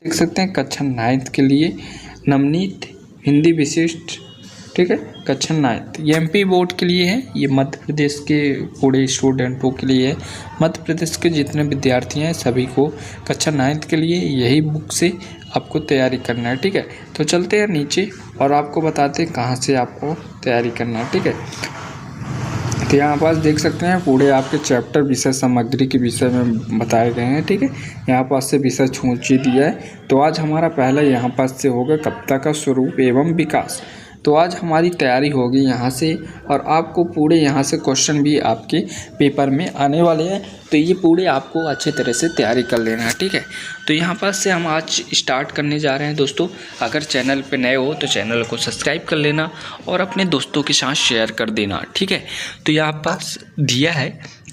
देख सकते हैं कक्षा 9th के लिए नवनीत हिंदी विशिष्ट, ठीक है। कक्षा 9th ये MP बोर्ड के लिए है, ये मध्य प्रदेश के पूरे स्टूडेंटों के लिए है। मध्य प्रदेश के जितने विद्यार्थी हैं सभी को कक्षा 9th के लिए यही बुक से आपको तैयारी करना है, ठीक है। तो चलते हैं नीचे और आपको बताते हैं कहाँ से आपको तैयारी करना है, ठीक है। तो यहाँ पास देख सकते हैं पूरे आपके चैप्टर विषय सामग्री के विषय में बताए गए हैं, ठीक है। यहाँ पास से विषय सूची दिया है। तो आज हमारा पहला यहाँ पास से होगा कविता का स्वरूप एवं विकास। तो आज हमारी तैयारी होगी यहाँ से और आपको पूरे यहाँ से क्वेश्चन भी आपके पेपर में आने वाले हैं। तो ये पूरे आपको अच्छे तरह से तैयारी कर लेना है, ठीक है। तो यहाँ पास से हम आज स्टार्ट करने जा रहे हैं दोस्तों। अगर चैनल पे नए हो तो चैनल को सब्सक्राइब कर लेना और अपने दोस्तों के साथ शेयर कर देना, ठीक है। तो यहाँ पास दिया है,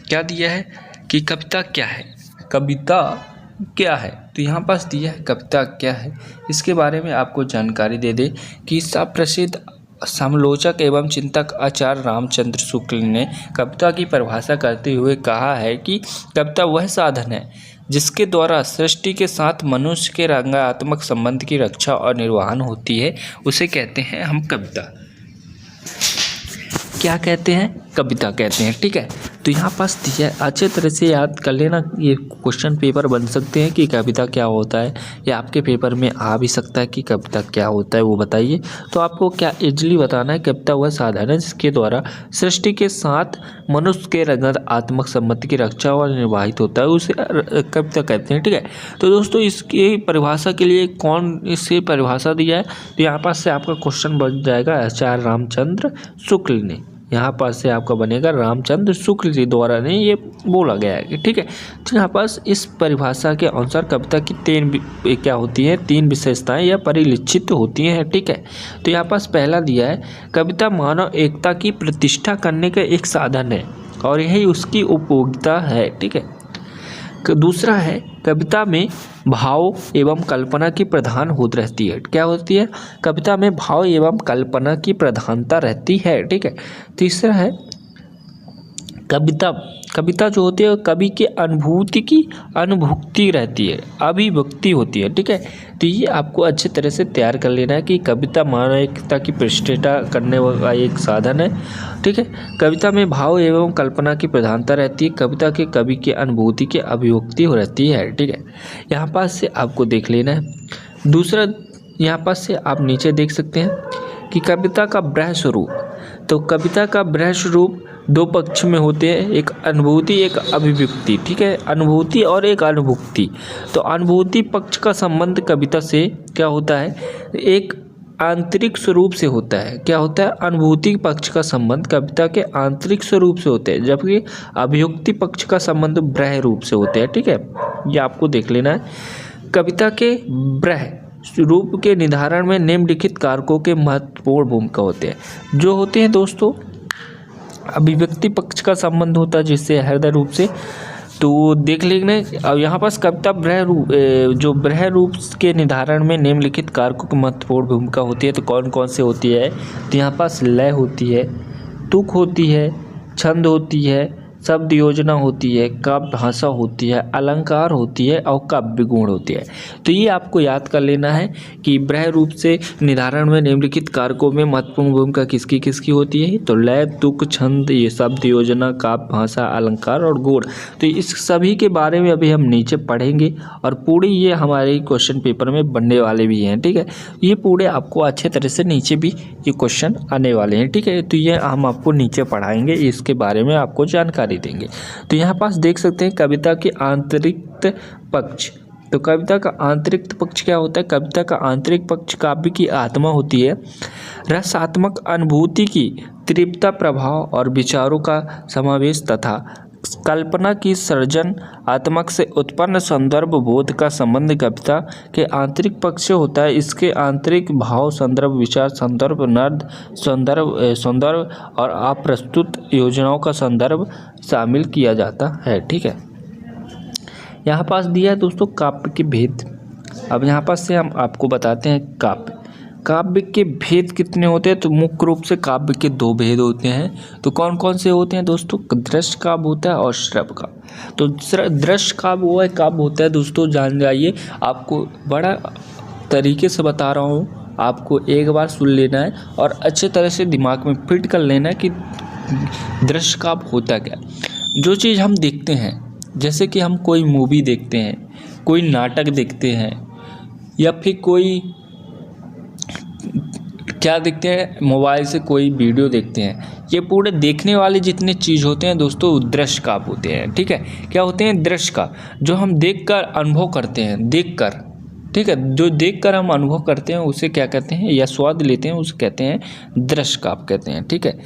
क्या दिया है कि कविता क्या है, कविता क्या है। तो यहाँ पास दिया है कविता क्या है, इसके बारे में आपको जानकारी दे दे कि प्रसिद्ध समालोचक एवं चिंतक आचार्य रामचंद्र शुक्ल ने कविता की परिभाषा करते हुए कहा है कि कविता वह साधन है जिसके द्वारा सृष्टि के साथ मनुष्य के रंगात्मक संबंध की रक्षा और निर्वहन होती है, उसे कहते हैं हम कविता। क्या कहते हैं, कविता कहते हैं, ठीक है। तो यहाँ पास दिया है, अच्छे तरह से याद कर लेना। ये क्वेश्चन पेपर बन सकते हैं कि कविता क्या होता है, या आपके पेपर में आ भी सकता है कि कविता क्या होता है वो बताइए। तो आपको क्या इजली बताना है, कविता वह साधन है जिसके द्वारा सृष्टि के साथ मनुष्य के रंगात्मक संबंध की रक्षा और निर्वाहित होता है, उसे कविता कहते हैं, ठीक है। तो दोस्तों इसकी परिभाषा के लिए कौन इससे परिभाषा दिया है, तो यहाँ पास से आपका क्वेश्चन बन जाएगा आचार्य रामचंद्र शुक्ल ने। यहाँ पास से आपका बनेगा रामचंद्र शुक्ल जी द्वारा ने ये बोला गया है, ठीक है। तो यहाँ पास इस परिभाषा के अनुसार कविता की क्या होती है, 3 विशेषताएं या परिलक्षित होती हैं, ठीक है। तो यहाँ पास पहला दिया है कविता मानव एकता की प्रतिष्ठा करने का एक साधन है और यही उसकी उपयोगिता है, ठीक है। दूसरा है कविता में भाव एवं कल्पना की प्रधान होती रहती है। क्या होती है, कविता में भाव एवं कल्पना की प्रधानता रहती है, ठीक है। तीसरा है कविता जो होती है कवि के अनुभूति की अनुभुक्ति रहती है, अभिव्यक्ति होती है, ठीक है। तो ये आपको अच्छे तरह से तैयार कर लेना है कि कविता मानविकता की प्रतिष्ठा करने वाला एक साधन है, ठीक है। कविता में भाव एवं कल्पना की प्रधानता रहती है, कविता के कवि के अनुभूति की अभिव्यक्ति हो रहती है, ठीक है। यहाँ पास से आपको देख लेना है। दूसरा यहाँ पास से आप नीचे देख सकते हैं कि कविता का ब्रह स्वरूप। तो कविता का ब्रह स्वरूप 2 पक्ष में होते हैं, एक अनुभूति एक अभिव्यक्ति, ठीक है। अनुभूति और एक अनुभुक्ति। तो अनुभूति पक्ष का संबंध कविता से क्या होता है, एक आंतरिक स्वरूप से होता है। क्या होता है, अनुभूति पक्ष का संबंध कविता के आंतरिक स्वरूप से होते हैं, जबकि अभिव्यक्ति पक्ष का संबंध ब्रह रूप से होते हैं, ठीक है। ये आपको देख लेना है। कविता के ब्रह रूप के निर्धारण में निम्नलिखित कारकों के महत्वपूर्ण भूमिका होते हैं, जो होते हैं दोस्तों। अभिव्यक्ति पक्ष का संबंध होता है जिससे हृदय रूप से, तो देख लेना। अब यहाँ पास कविता ब्रह रूप जो ब्रह रूप के निर्धारण में निम्नलिखित कारकों की महत्वपूर्ण भूमिका होती है। तो कौन कौन से होती है, तो यहाँ पास लय होती है, तुक होती है, छंद होती है, शब्द योजना होती है, काव्य भाषा होती है, अलंकार होती है और काव्य गुण होती है। तो ये आपको याद कर लेना है कि ब्रह रूप से निर्धारण में निम्नलिखित कारकों में महत्वपूर्ण भूमिका किसकी किसकी होती है। तो लय, तुक, छंद, ये शब्द योजना, काव्य भाषा, अलंकार और गुण। तो इस सभी के बारे में अभी हम नीचे पढ़ेंगे और पूरे ये हमारे क्वेश्चन पेपर में बनने वाले भी हैं, ठीक है। ये पूरे आपको अच्छे तरह से नीचे भी ये क्वेश्चन आने वाले हैं, ठीक है। तो ये हम आपको नीचे पढ़ाएंगे, इसके बारे में आपको जानकारी देंगे। तो यहाँ पास देख सकते हैं कविता के आंतरिक पक्ष। तो कविता का आंतरिक पक्ष क्या होता है, कविता का आंतरिक पक्ष काव्य की आत्मा होती है, रसात्मक अनुभूति की तीव्रता, प्रभाव और विचारों का समावेश तथा कल्पना की सृजनात्मक से उत्पन्न संदर्भ बोध का संबंध कविता के आंतरिक पक्ष से होता है। इसके आंतरिक भाव, संदर्भ, विचार, संदर्भ, नर्द, संदर्भ और अप्रस्तुत योजनाओं का संदर्भ शामिल किया जाता है, ठीक है। यहाँ पास दिया है दोस्तों काव्य के भेद। अब यहाँ पास से हम आपको बताते हैं काव्य। काव्य के भेद कितने होते हैं? तो मुख्य रूप से काव्य के 2 भेद होते हैं। तो कौन कौन से होते हैं दोस्तों? दृश्य काव्य होता है और श्रव्य काव्य। तो दृश्य काव्य वो है काव्य होता है दोस्तों, जान जाइए, आपको बड़ा तरीके से बता रहा हूँ, आपको एक बार सुन लेना है और अच्छे तरह से दिमाग में फिट कर लेना है कि दृश्य काव्य होता क्या। जो चीज़ हम देखते हैं, जैसे कि हम कोई मूवी देखते हैं, कोई नाटक देखते हैं, या फिर कोई क्या देखते हैं, मोबाइल से कोई वीडियो देखते हैं, ये पूरे देखने वाले जितने चीज़ होते हैं दोस्तों दृश्य काव्य होते हैं। ठीक है, क्या होते हैं? दृश्य का जो हम देखकर अनुभव करते हैं, देखकर, ठीक है, जो देखकर हम अनुभव करते हैं उसे क्या कहते हैं, या स्वाद लेते हैं उसे कहते हैं दृश्य काव्य कहते हैं। ठीक है,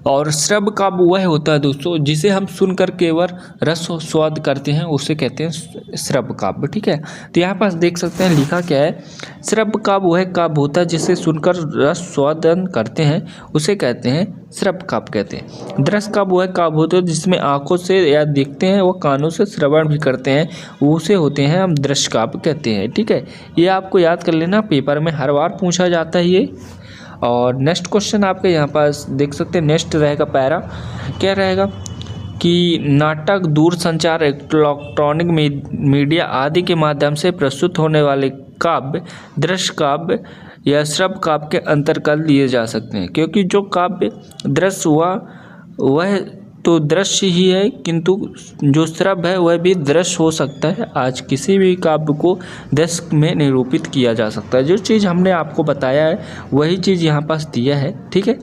और श्रव्य काव्य वह होता है दोस्तों जिसे हम सुनकर केवल रस और स्वाद करते हैं, उसे कहते हैं श्रव्य काव्य। ठीक है, तो यहाँ पास देख सकते हैं लिखा क्या है, श्रव्य काव्य वह काव्य होता है जिसे सुनकर रस स्वादन करते हैं, उसे कहते हैं श्रव्य काव्य कहते हैं। दृश्य काव्य वह काव्य होता है जिसमें आंखों से या देखते हैं व कानों से श्रवण भी करते हैं, उसे होते हैं हम दृश्य काव्य कहते हैं। ठीक है, ये आपको याद कर लेना, पेपर में हर बार पूछा जाता है ये। और नेक्स्ट क्वेश्चन आपके यहाँ पास देख सकते हैं, नेक्स्ट रहेगा पैरा, क्या रहेगा कि नाटक, दूरसंचार, इलेक्ट्रॉनिक मीडिया आदि के माध्यम से प्रस्तुत होने वाले काव्य दृश्य काव्य या श्रव्य काव्य के अंतर्गत लिए जा सकते हैं। क्योंकि जो काव्य दृश्य हुआ वह तो दृश्य ही है, किंतु जो श्रव्य है वह भी दृश्य हो सकता है। आज किसी भी काव्य को दृश्य में निरूपित किया जा सकता है। जो चीज़ हमने आपको बताया है वही चीज़ यहाँ पास दिया है। ठीक है,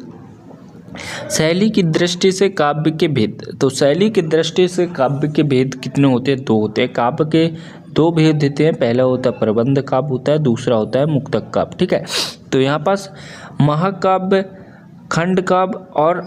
शैली की दृष्टि से काव्य के भेद, तो शैली की दृष्टि से काव्य के भेद कितने होते हैं? 2 होते हैं। काव्य के 2 भेद देते हैं, पहला होता है प्रबंध काव्य होता है, दूसरा होता है मुक्तक काव्य। ठीक है, तो यहाँ पास महाकाव्य, खंड काव्य और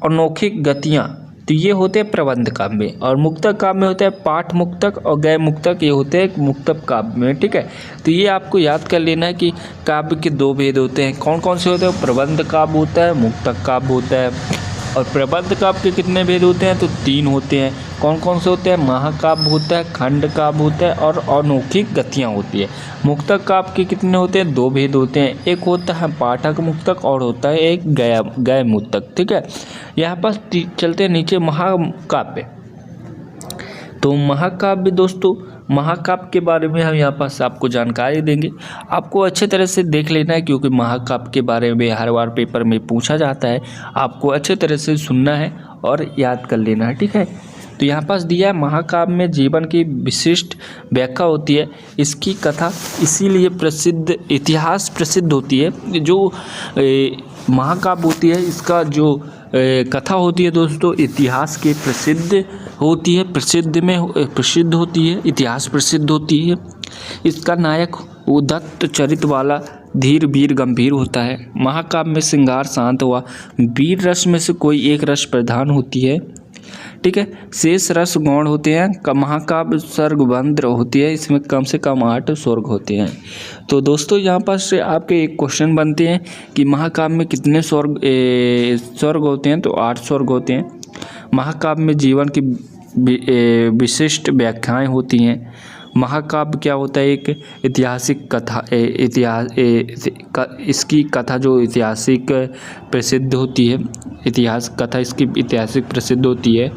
अनोखी गतियाँ, तो ये होते हैं प्रबंध काव्य में। और मुक्तक काव्य में होता है पाठ मुक्तक और गय मुक्तक, ये होते हैं मुक्तक काव्य में। ठीक है, तो ये आपको याद कर लेना है कि काव्य के 2 भेद होते हैं। कौन कौन से होते हैं? प्रबंध काव्य होता है, मुक्तक काव्य होता है। और प्रबंध काव्य के कितने भेद होते हैं? तो 3 होते हैं। कौन कौन से होते हैं? महाकाव्य होता है, खंड काव्य होता है और अनोखी गतियाँ होती है। मुक्तक काव्य के कितने होते हैं? 2 भेद होते हैं, एक होता है पाठक मुक्तक और होता है एक गय मुक्तक। ठीक है, यहाँ पास चलते हैं नीचे महाकाव्य। तो महाकाव्य दोस्तों, महाकाव्य के बारे में हम यहाँ पास आपको जानकारी देंगे, आपको अच्छे तरह से देख लेना है, क्योंकि महाकाव्य के बारे में हर बार पेपर में पूछा जाता है। आपको अच्छे तरह से सुनना है और याद कर लेना है। ठीक है, तो यहाँ पास दिया है महाकाव्य में जीवन की विशिष्ट व्याख्या होती है, इसकी कथा इसीलिए प्रसिद्ध, इतिहास प्रसिद्ध होती है। जो महाकाव्य होती है इसका जो कथा होती है दोस्तों, इतिहास के प्रसिद्ध होती है, प्रसिद्ध होती है, इतिहास प्रसिद्ध होती है। इसका नायक उद्धत चरित्र वाला धीर वीर गंभीर होता है। महाकाव्य में श्रृंगार शांत हुआ, वीर रस में से कोई एक रस प्रधान होती है। ठीक है, शेष रस गौण होते हैं। महाकाव्य सर्गबंध होती है, इसमें कम से कम 8 स्वर्ग होते हैं। तो दोस्तों यहाँ पर से आपके एक क्वेश्चन बनते हैं कि महाकाव्य में कितने स्वर्ग होते हैं? तो 8 स्वर्ग होते हैं। महाकाव्य में जीवन की विशिष्ट व्याख्याएं होती हैं। महाकाव्य क्या होता है? एक ऐतिहासिक कथा, इसकी कथा जो ऐतिहासिक प्रसिद्ध होती है, इतिहास कथा इसकी ऐतिहासिक प्रसिद्ध होती है।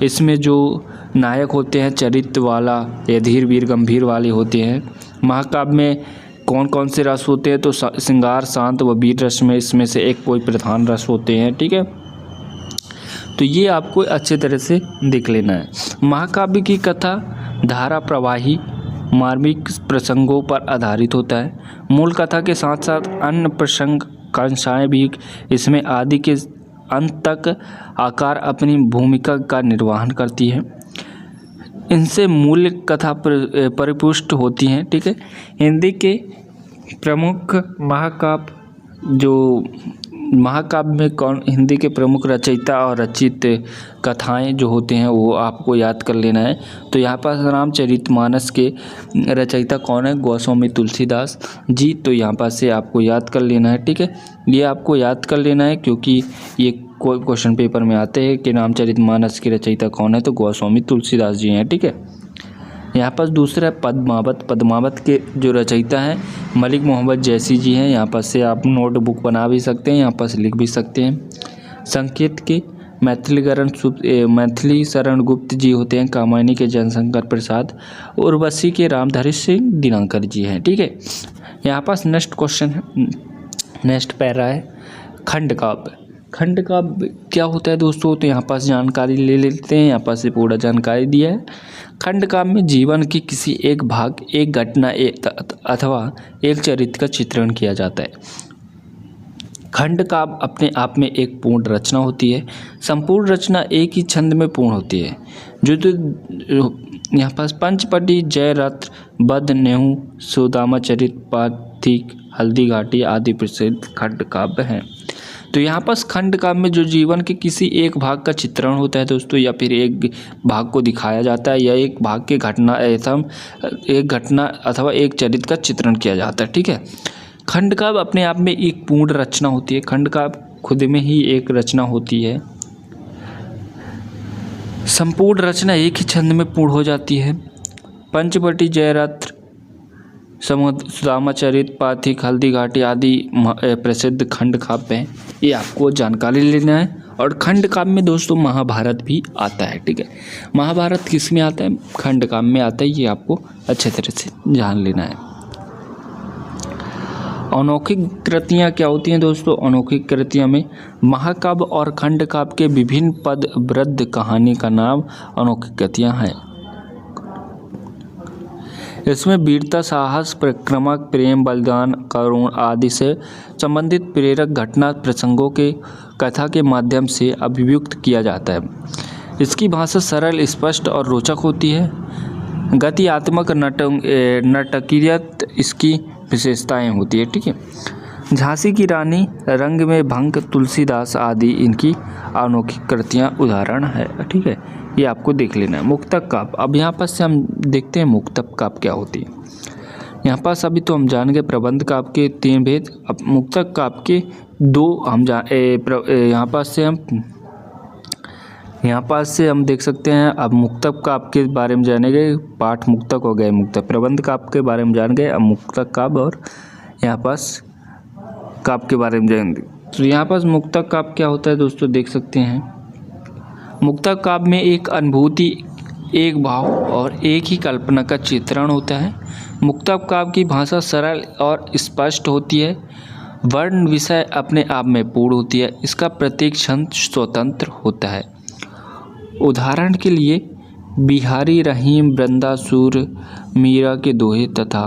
इसमें जो नायक होते हैं चरित्र वाला या धीर वीर गंभीर वाले होते हैं। महाकाव्य में कौन कौन से रस होते हैं? तो श्रृंगार शांत व वीर रस में इसमें से एक कोई प्रधान रस होते हैं। ठीक है, तो ये आपको अच्छे तरह से देख लेना है। महाकाव्य की कथा धारा प्रवाही मार्मिक प्रसंगों पर आधारित होता है। मूल कथा के साथ साथ अन्य प्रसंग कंसाएँ भी इसमें आदि के अंत तक आकार अपनी भूमिका का निर्वहन करती है। इनसे मूल कथा परिपुष्ट होती हैं। ठीक है, हिंदी के प्रमुख महाकाव्य में कौन हिंदी के प्रमुख रचयिता और रचित कथाएं जो होते हैं वो आपको याद कर लेना है। तो यहाँ पर रामचरितमानस के रचयिता कौन है? गोस्वामी तुलसीदास जी। तो यहाँ पर से आपको याद कर लेना है। ठीक है, ये आपको याद कर लेना है क्योंकि ये कोई क्वेश्चन पेपर में आते हैं कि रामचरितमानस के रचयिता कौन है, तो गोस्वामी तुलसीदास जी हैं। ठीक है, यहाँ पर दूसरा है पद्मावत। पद्मावत के जो रचयिता हैं मलिक मोहम्मद जैसी जी हैं। यहाँ पर से आप नोटबुक बना भी सकते हैं, यहाँ पर से लिख भी सकते हैं। संकेत के मैथिली शरण गुप्त जी होते हैं। कामायनी के जनशंकर प्रसाद। उर्वशी के रामधारी सिंह दिनाकर जी हैं। ठीक है, यहाँ पास नेक्स्ट क्वेश्चन है, नेक्स्ट पैरा है खंड काव्य। खंड काव्य क्या होता है दोस्तों, तो यहाँ पास जानकारी ले लेते हैं। यहाँ पास से पूरा जानकारी दिया है। खंड काव्य में जीवन के किसी एक भाग, एक घटना अथवा एक चरित्र का चित्रण किया जाता है। खंड काव्य अपने आप में एक पूर्ण रचना होती है। संपूर्ण रचना एक ही छंद में पूर्ण होती है। जो यहाँ पास पंचपटी, जयरथ, बद, नेहू, सुदामा चरित, पाथिक, हल्दी घाटी आदि प्रसिद्ध खंड काव्य हैं। तो यहाँ पास खंड काव्य में जो जीवन के किसी एक भाग का चित्रण होता है दोस्तों, या फिर एक भाग को दिखाया जाता है, या एक भाग के एक घटना अथवा एक चरित्र का चित्रण किया जाता है। ठीक है, खंड काव्य अपने आप में एक पूर्ण रचना होती है। खंड काव्य खुद में ही एक रचना होती है। संपूर्ण रचना एक ही छंद में पूर्ण हो जाती है। पंचवटी, जयरथ, सुदामा चरित, पाथिक, हल्दी घाटी आदि प्रसिद्ध खंड काव्य हैं। ये आपको जानकारी लेना है। और खंड काव्य में दोस्तों महाभारत भी आता है। ठीक है, महाभारत किस में आता है, खंड काव्य में आता है। ये आपको अच्छे तरह से जान लेना है। अनौखिक कृतियाँ क्या होती हैं दोस्तों, अनौखिक कृतियाँ में महाकाव्य और खंड काव्य के विभिन्न पद वृद्ध कहानी का नाम अनौखिक कृतियाँ हैं। इसमें वीरता, साहस, परिक्रमा, प्रेम, बलिदान, करुण आदि से संबंधित प्रेरक घटना प्रसंगों के कथा के माध्यम से अभिव्यक्त किया जाता है। इसकी भाषा सरल, स्पष्ट और रोचक होती है। गतियात्मक नाटकीयत इसकी विशेषताएं होती है। ठीक है, झांसी की रानी, रंग में भंग, तुलसीदास आदि इनकी अनोखी कृतियाँ उदाहरण है। ठीक है, ये आपको देख लेना है। मुक्तक काव्य, अब यहाँ पर से हम देखते हैं मुक्तक काव्य क्या होती है। यहाँ पास अभी तो हम जान गए प्रबंध काव्य के 3 भेद। अब मुक्तक काव्य के 2 हम यहाँ पास से हम देख सकते हैं। अब मुक्तक काव्य के बारे में जानेंगे। पाठ मुक्तक हो गए, मुक्तक प्रबंध काव्य के बारे में जान गए। अब मुक्तक काव्य और यहाँ पास काव्य के बारे में जानेंगे। तो यहाँ पास मुक्तक काव्य क्या होता है दोस्तों, देख सकते हैं। मुक्तक काव्य में एक अनुभूति, एक भाव और एक ही कल्पना का चित्रण होता है। मुक्तक काव्य की भाषा सरल और स्पष्ट होती है। वर्ण विषय अपने आप में पूर्ण होती है। इसका प्रत्येक छंद स्वतंत्र होता है। उदाहरण के लिए बिहारी, रहीम, वृंदासुर, मीरा के दोहे तथा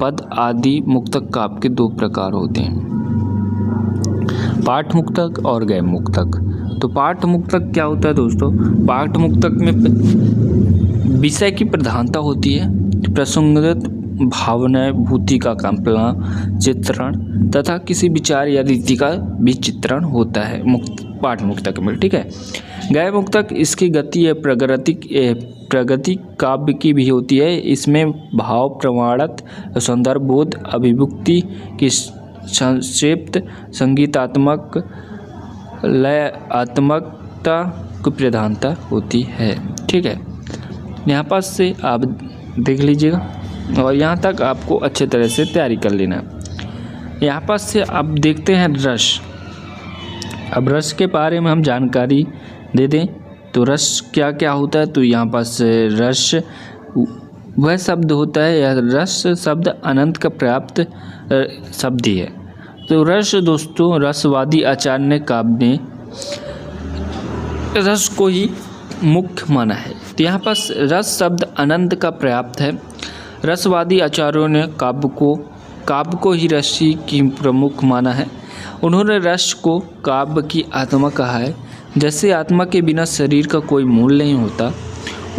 पद आदि मुक्तक काव्य के 2 प्रकार होते हैं, पाठ मुक्तक और गैर मुक्तक। तो पाठ मुक्तक क्या होता है दोस्तों, पाठ मुक्तक में विषय की प्रधानता होती है। प्रसंगगत भावना, भूति का कल्पना, चित्रण तथा किसी विचार या रीति का भी चित्रण होता है पाठ मुक्तक में। ठीक है, गैर मुक्तक इसकी गति प्रगति काव्य की भी होती है। इसमें भाव, प्रमाणत, सौंदर्य बोध, अभिव्यक्ति की संक्षिप्त, संगीतात्मक, लयात्मकता की प्रधानता होती है। ठीक है, यहाँ पास से आप देख लीजिएगा और यहाँ तक आपको अच्छे तरह से तैयारी कर लेना है। यहाँ पास से अब देखते हैं रस। अब रस के बारे में हम जानकारी दे दें तो रस क्या क्या होता है। तो यहाँ पास रस वह शब्द होता है, या रस शब्द अनंत का प्राप्त शब्द ही है। तो रस दोस्तों, रसवादी आचार्य काव्य ने रस को ही मुख्य माना है। तो यहाँ पास रस शब्द अनंत का पर्याप्त है। रसवादी आचार्यों ने काव्य को ही रस की प्रमुख माना है। उन्होंने रस को काव्य की आत्मा कहा है। जैसे आत्मा के बिना शरीर का कोई मूल नहीं होता,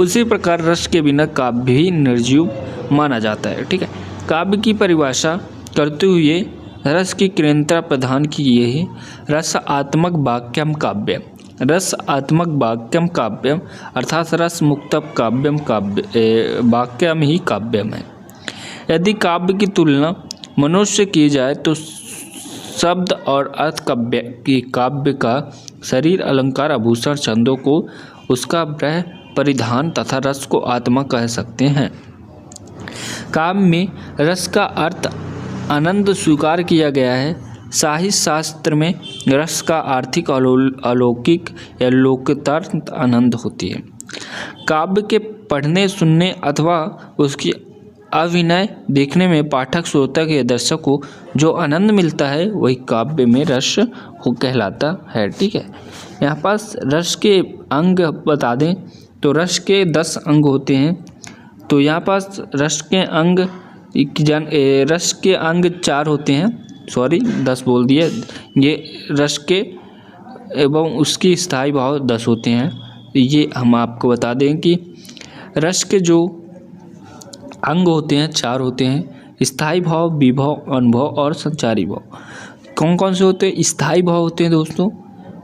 उसी प्रकार रस के बिना काव्य भी निर्जीव माना जाता है। ठीक है, काव्य की परिभाषा करते हुए रस की क्रियता प्रदान की ये है, रसात्मक वाक्यम काव्यम। रसात्मक वाक्यम काव्यम अर्थात रस मुक्तक काव्यम वाक्यम ही काव्यम है। यदि काव्य की तुलना मनुष्य से की जाए तो शब्द और अर्थ काव्य का शरीर, अलंकार, आभूषण, छंदों को उसका परिधान तथा रस को आत्मा कह सकते हैं। काव्य में रस का अर्थ आनंद स्वीकार किया गया है। साहित्य शास्त्र में रस का आर्थिक अलौकिक या लोकोत्तर आनंद होती है। काव्य के पढ़ने सुनने अथवा उसकी अभिनय देखने में पाठक श्रोता के दर्शक को जो आनंद मिलता है वही काव्य में रस हो कहलाता है। ठीक है, यहाँ पास रस के अंग बता दें तो रस के 10 अंग होते हैं। तो यहाँ पास रस के अंग 4 होते हैं, 10 बोल दिए। ये रस के एवं उसकी स्थायी भाव 10 होते हैं। ये हम आपको बता दें कि रस के जो अंग होते हैं 4 होते हैं, स्थायी भाव, विभव, अनुभव और संचारी भाव। कौन कौन से होते हैं? स्थायी भाव होते हैं दोस्तों,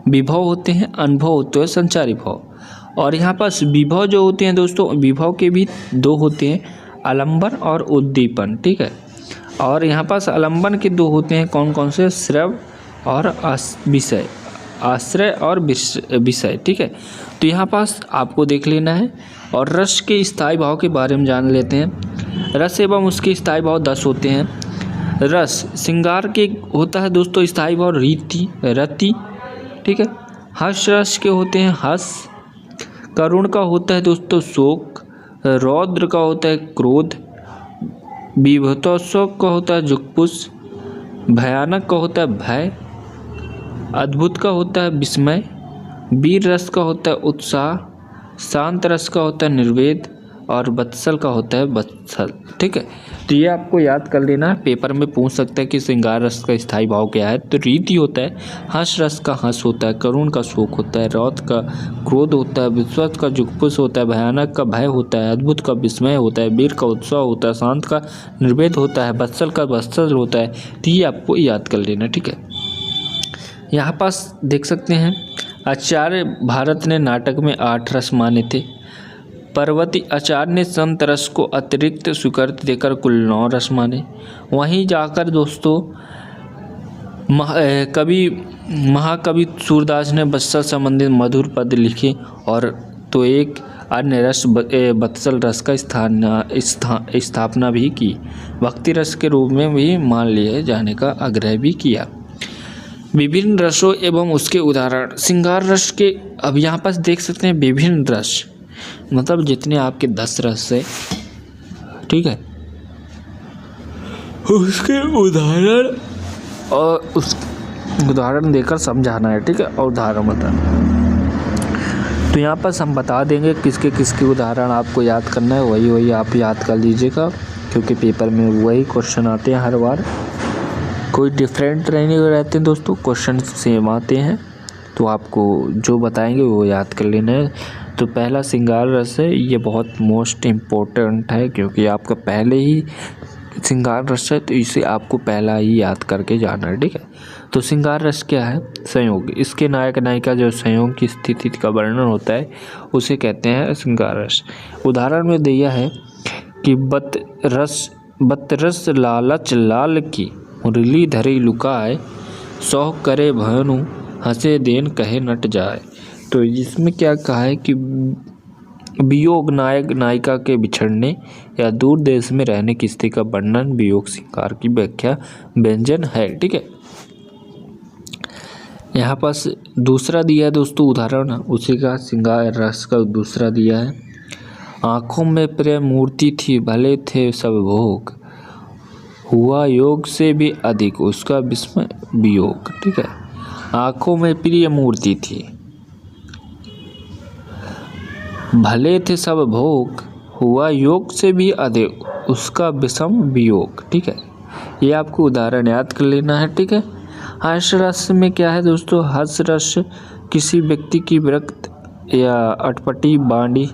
विभव होते हैं, अनुभव होते हैं, संचारी भाव। और यहाँ पास विभव जो होते हैं दोस्तों, विभव के भी 2 होते हैं, आलंबन और उद्दीपन। ठीक है, और यहाँ पास आलंबन के 2 होते हैं, कौन कौन से? श्रव और विषय, आश्रय और विषय। ठीक है, तो यहाँ पास आपको देख लेना है। और रस के स्थायी भाव के बारे में जान लेते हैं। रस एवं उसके स्थायी भाव 10 होते हैं। रस श्रृंगार के होता है दोस्तों स्थायी भाव रति। ठीक है, हर्ष रस के होते हैं हर्ष। करुण का होता है दोस्तों शोक। रौद्र का होता है क्रोध। विभत्सोक का होता है जुगपुष। भयानक का होता है भय। अद्भुत का होता है विस्मय। वीर रस का होता है उत्साह। शांत रस का होता है निर्वेद। और वत्सल का होता है वत्सल। ठीक है, तो ये आपको याद कर लेना है। पेपर में पूछ सकता है कि श्रृंगार रस का स्थायी भाव क्या है। तो रीति होता है हर्ष रस का हर्ष होता है, करुण का शोक होता है, रौद्र का क्रोध होता है, विश्वास का जुगपुष होता है, भयानक का भय होता है, अद्भुत का विस्मय होता है, वीर का उत्साह होता है, शांत का निर्वेद होता है, वत्सल का वत्सल होता है। तो ये आपको याद कर लेना। ठीक है, यहाँ पास देख सकते हैं आचार्य भारत ने नाटक में 8 रस माने थे। पर्वती आचार्य ने संत रस को अतिरिक्त स्वीकृति देकर कुल 9 रस माने। वहीं जाकर दोस्तों महाकवि सूरदास ने वत्सल संबंधित मधुर पद लिखे और तो एक अन्य रस वत्सल रस का स्थापना भी की। भक्ति रस के रूप में भी मान लिए जाने का आग्रह भी किया। विभिन्न रसों एवं उसके उदाहरण। श्रृंगार रस के अब यहाँ पास देख सकते हैं विभिन्न रस, मतलब जितने आपके 10 रस है। ठीक है, उसके उदाहरण और उस उदाहरण देकर समझाना है। ठीक है, और उदाहरण बताना। तो यहाँ पर हम बता देंगे किसके किसके उदाहरण आपको याद करना है, वही आप याद कर लीजिएगा, क्योंकि पेपर में वही क्वेश्चन आते हैं हर बार। कोई डिफरेंट नहीं रहते हैं दोस्तों, क्वेश्चन सेम आते हैं। तो आपको जो बताएंगे वो याद कर लेना है। तो पहला श्रृंगार रस है, ये बहुत मोस्ट इम्पोर्टेंट है, क्योंकि आपका पहले ही श्रृंगार रस है, तो इसे आपको पहला ही याद करके जाना है। ठीक है, तो श्रृंगार रस क्या है? संयोग। इसके नायक नायिका जो संयोग की स्थिति का वर्णन होता है उसे कहते हैं श्रृंगार रस। उदाहरण में दिया है कि बतरस लालच लाल की मुरली धरी लुकाए, शौक करे भयनु हंसे देन कहे नट जाए। तो इसमें क्या कहा है कि वियोग नायक नायिका के बिछड़ने या दूर देश में रहने की स्थिति का वर्णन वियोग श्रृंगार की व्याख्या व्यंजन है। ठीक है, यहाँ पास दूसरा दिया है दोस्तों उदाहरण, उसी का श्रृंगार रस का दूसरा दिया है। आँखों में प्रेम मूर्ति थी, भले थे सब भोग, हुआ योग से भी अधिक उसका विस्मय वियोग। ठीक है, आँखों में प्रिय मूर्ति थी, भले थे सब भोग, हुआ योग से भी अधिक उसका विषम वियोग। ठीक है, ये आपको उदाहरण याद कर लेना है। ठीक है, हर्ष रस में क्या है दोस्तों? हर्ष रस किसी व्यक्ति की विरक्त या अटपटी बाणी,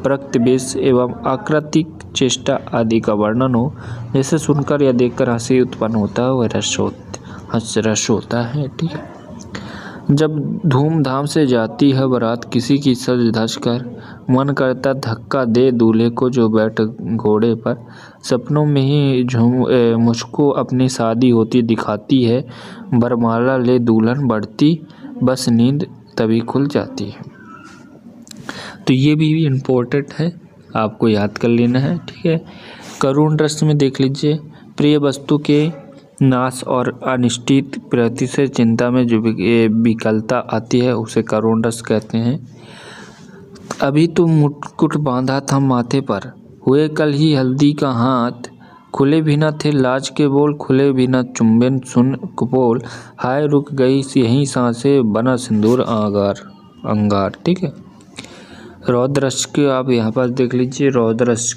प्रक्त वेश एवं आकृतिक चेष्टा आदि का वर्णन हो, जैसे सुनकर या देखकर हंसी उत्पन्न होता है, वह हर्ष रस होता है। ठीक है, जब धूमधाम से जाती है बारात किसी की सज धज कर, मन करता धक्का दे दूल्हे को जो बैठ घोड़े पर, सपनों में ही मुझको अपनी शादी होती दिखाती है, बरमाला ले दुल्हन बढ़ती, बस नींद तभी खुल जाती है। तो ये भी इम्पोर्टेंट है, आपको याद कर लेना है, ठीक है। करुण रस में देख लीजिए, प्रिय वस्तु के नाश और अनिश्चित प्रगति से चिंता में जो विकलता आती है उसे करुण रस कहते हैं। अभी तो मुकुट बांधा था माथे पर, हुए कल ही हल्दी का हाथ, खुले भी न थे लाज के बोल, खुले भी न चुंबन सुन कुपोल, हाय रुक गई यहीं सांसें बना सिंदूर अंगार, ठीक है। रौद्र रस के आप यहाँ पर देख लीजिए, रौद्र रस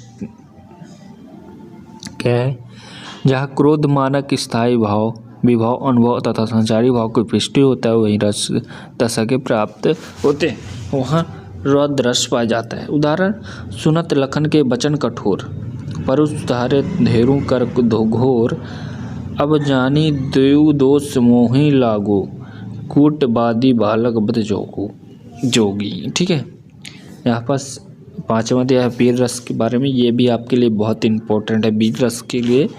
क्या है, जहाँ क्रोध मानक स्थायी भाव विभाव अनुभव तथा संचारी भाव की पुष्टि होता है वहीं रस दशा के प्राप्त होते हैं, वहाँ रौद्र रस पाया जाता है। उदाहरण, सुनत लखन के वचन कठोर, परुष धारे धेरु कर घोर, अब जानी देव दोष मोहि लागो, कूटबादी बालक बद जोगी, ठीक है। यहाँ पास पाँचवा दिया है वीर रस के बारे में, ये भी आपके लिए बहुत इंपॉर्टेंट है। वीर रस के लिए,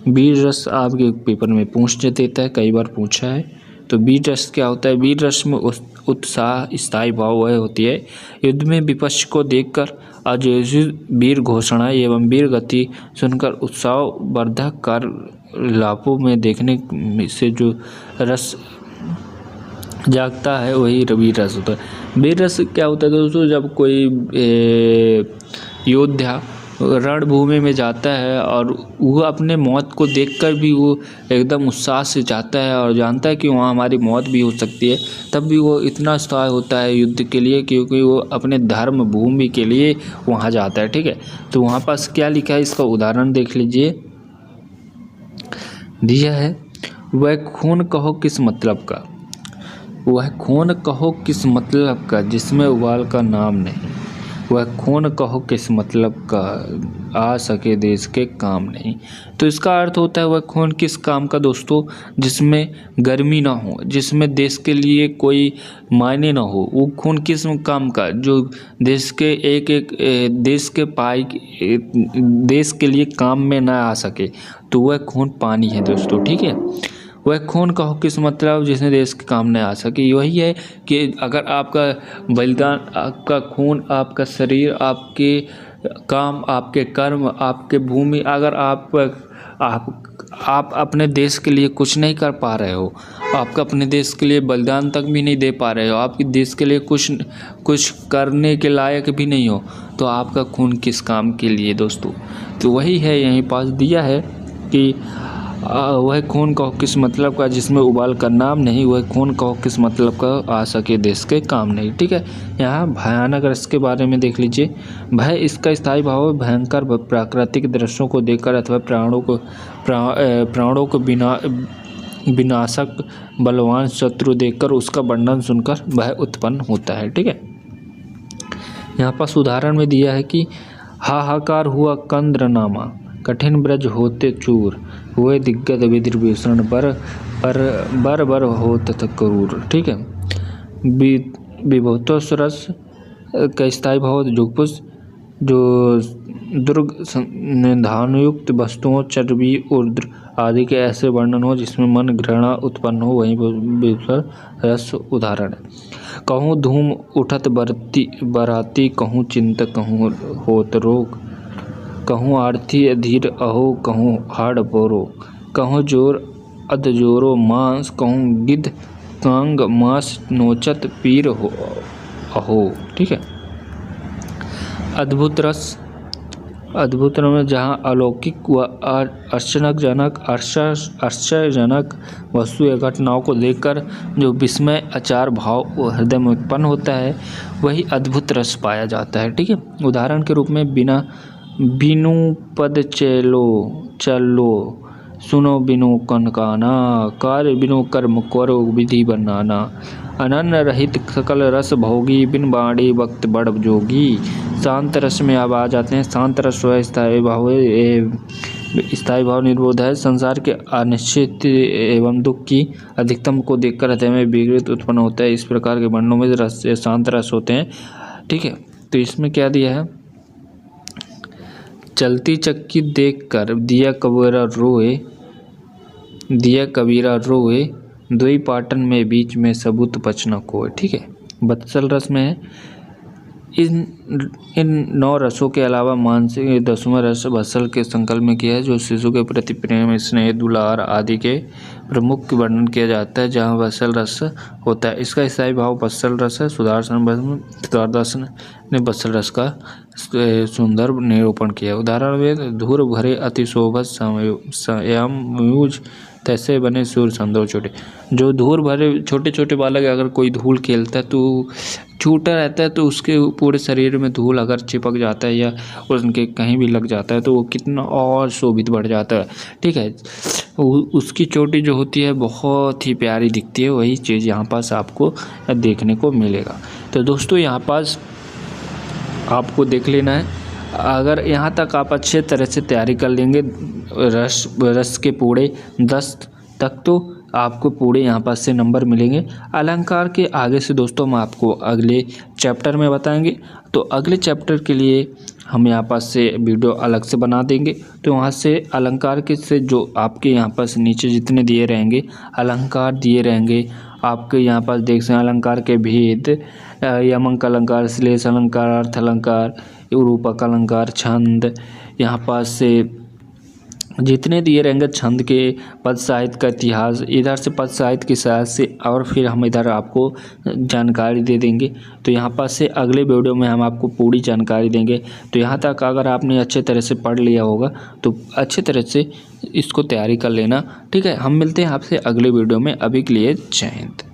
वीर रस आपके पेपर में पूछ देता है, कई बार पूछा है। तो वीर रस क्या होता है? वीर रस में उत्साह स्थायी भाव वह होती है, युद्ध में विपक्ष को देखकर अजयी वीर घोषणा एवं वीर गति सुनकर उत्साहवर्धक कार्य लाभों में देखने से जो रस जागता है वही वीर रस होता है। वीर रस क्या होता है दोस्तों? जब कोई योद्धा रणभूमि में जाता है और वो अपने मौत को देखकर भी वो एकदम उत्साह से जाता है और जानता है कि वहाँ हमारी मौत भी हो सकती है, तब भी वो इतना उत्साह होता है युद्ध के लिए, क्योंकि वो अपने धर्म भूमि के लिए वहाँ जाता है, ठीक है। तो वहाँ पास क्या लिखा है, इसका उदाहरण देख लीजिए, दिया है, वह खून कहो किस मतलब का, वह खून कहो किस मतलब का जिसमें उबाल का नाम नहीं, वह खून कहो किस मतलब का आ सके देश के काम नहीं। तो इसका अर्थ होता है वह खून किस काम का दोस्तों, जिसमें गर्मी ना हो, जिसमें देश के लिए कोई मायने ना हो। वो खून किस काम का, जो देश के एक देश के देश के लिए काम में ना आ सके, तो वह खून पानी है दोस्तों, ठीक है। वह खून कहो किस मतलब जिसने देश के काम न आ सके, वही है कि अगर आपका बलिदान, आपका खून, आपका शरीर, आपके काम, आपके कर्म, आपके भूमि, अगर आप अपने देश के लिए कुछ नहीं कर पा रहे हो, आपका अपने देश के लिए बलिदान तक भी नहीं दे पा रहे हो, आपके देश के लिए कुछ करने के लायक भी नहीं हो, तो आपका खून किस काम के लिए दोस्तों। तो वही है, यहीं पास दिया है कि वह खून कहो किस मतलब का जिसमें उबाल का नाम नहीं, वह खून कहो किस मतलब का आ सके देश के काम नहीं, ठीक है। यहाँ भयानक रस के बारे में देख लीजिए। भय इसका स्थायी भाव भयंकर प्राकृतिक दृश्यों को देखकर अथवा प्राणों को विनाशक बलवान शत्रु देखकर उसका वर्णन सुनकर भय उत्पन्न होता है, ठीक है। यहाँ पास उदाहरण में दिया है कि हाहाकार हुआ कंद्रनामा, कठिन ब्रज होते चूर, हुए दिग्गज विधिभूषण बर हो तथा क्रूर, ठीक है। विभूतोष रस का स्थायी भाव जुगपुष, जो दुर्ग निधानयुक्त वस्तुओं, चर्बी, उर्द्र आदि के ऐसे वर्णन हो जिसमें मन घृणा उत्पन्न हो, वहीं विभूतोष रस उदाहरण है। कहूँ धूम उठत बराती, कहूँ चिंत, कहूँ होत रोग, कहूँ आरती अधीर अहो, कहूँ हाड़ बोरो, कहूँ जोर अधजोरो मांस, कहूँ गिद्ध कांग मांस नोचत पीर हो अहो, ठीक है। अद्भुत रस, अद्भुत में जहाँ अलौकिक व आश्चर्यजनक वस्तु या घटनाओं को देखकर जो विस्मय अचार भाव हृदय में उत्पन्न होता है, वही अद्भुत रस पाया जाता है, ठीक है। उदाहरण के रूप में बिनु पद चलो सुनो बिनु कनकाना, कार्य बिनु कर्म करो विधि बनाना, अनन्य रहित सकल रस भोगी, बिन बाणी वक्त बड़ जोगी। शांत रस में अब आ जाते हैं। शांत रस वह स्थायी भाव निर्बोध है, संसार के अनिश्चित एवं दुख की अधिकतम को देखकर हृदय में विकृत उत्पन्न होता है। इस प्रकार के वर्णों में रस शांत रस होते हैं, ठीक है। तो इसमें क्या दिया है, चलती चक्की देखकर दिया कबीरा रोए, दुई पाटन में बीच में सबूत पचना कोय, ठीक है। बत्सल रस में है, इन इन 9 रसों के अलावा मानसिक 10वां रस वत्सल के संकल्प में किया है, जो शिशु के प्रति प्रेम, स्नेह, दुलार आदि के प्रमुख वर्णन किया जाता है, जहाँ वत्सल रस होता है। इसका स्थायी भाव वत्सल रस है। सुधारदास ने वत्सल रस का सुंदर निरूपण किया। उदाहरण में धूर भरे अति शोभत संयमयुज तैसे बने सूर संदो छोटे। जो धूल भरे छोटे छोटे बालक अगर कोई धूल खेलता है तो छोटा रहता है, तो उसके पूरे शरीर में धूल अगर चिपक जाता है या उनके कहीं भी लग जाता है तो वो कितना और शोभित बढ़ जाता है। ठीक है, उसकी चोटी जो होती है बहुत ही प्यारी दिखती है। वही चीज़ यहाँ पास आपको देखने को मिलेगा। तो दोस्तों यहाँ पास आपको देख लेना है। अगर यहाँ तक आप अच्छे तरह से तैयारी कर लेंगे रस के पूरे 10 तक, तो आपको पूरे यहाँ पास से नंबर मिलेंगे। अलंकार के आगे से दोस्तों हम आपको अगले चैप्टर में बताएंगे। तो अगले चैप्टर के लिए हम यहाँ पास से वीडियो अलग से बना देंगे। तो वहाँ से अलंकार के से जो आपके यहाँ पास नीचे जितने दिए रहेंगे अलंकार दिए रहेंगे, आपके यहाँ पास देख सकते हैं अलंकार के भेद, यमक अलंकार, श्लेष अलंकार, अर्थ अलंकार, रूपक अलंकार, छंद, यहाँ पास से जितने दिए रहेंगे छंद के, पद साहित्य का इतिहास, इधर से पद साहित्य के साथ से, और फिर हम इधर आपको जानकारी दे देंगे। तो यहाँ पास से अगले वीडियो में हम आपको पूरी जानकारी देंगे। तो यहाँ तक अगर आपने अच्छे तरह से पढ़ लिया होगा तो अच्छे तरह से इसको तैयारी कर लेना। ठीक है, हम मिलते हैं आपसे अगले वीडियो में। अभी के लिए जय हिंद।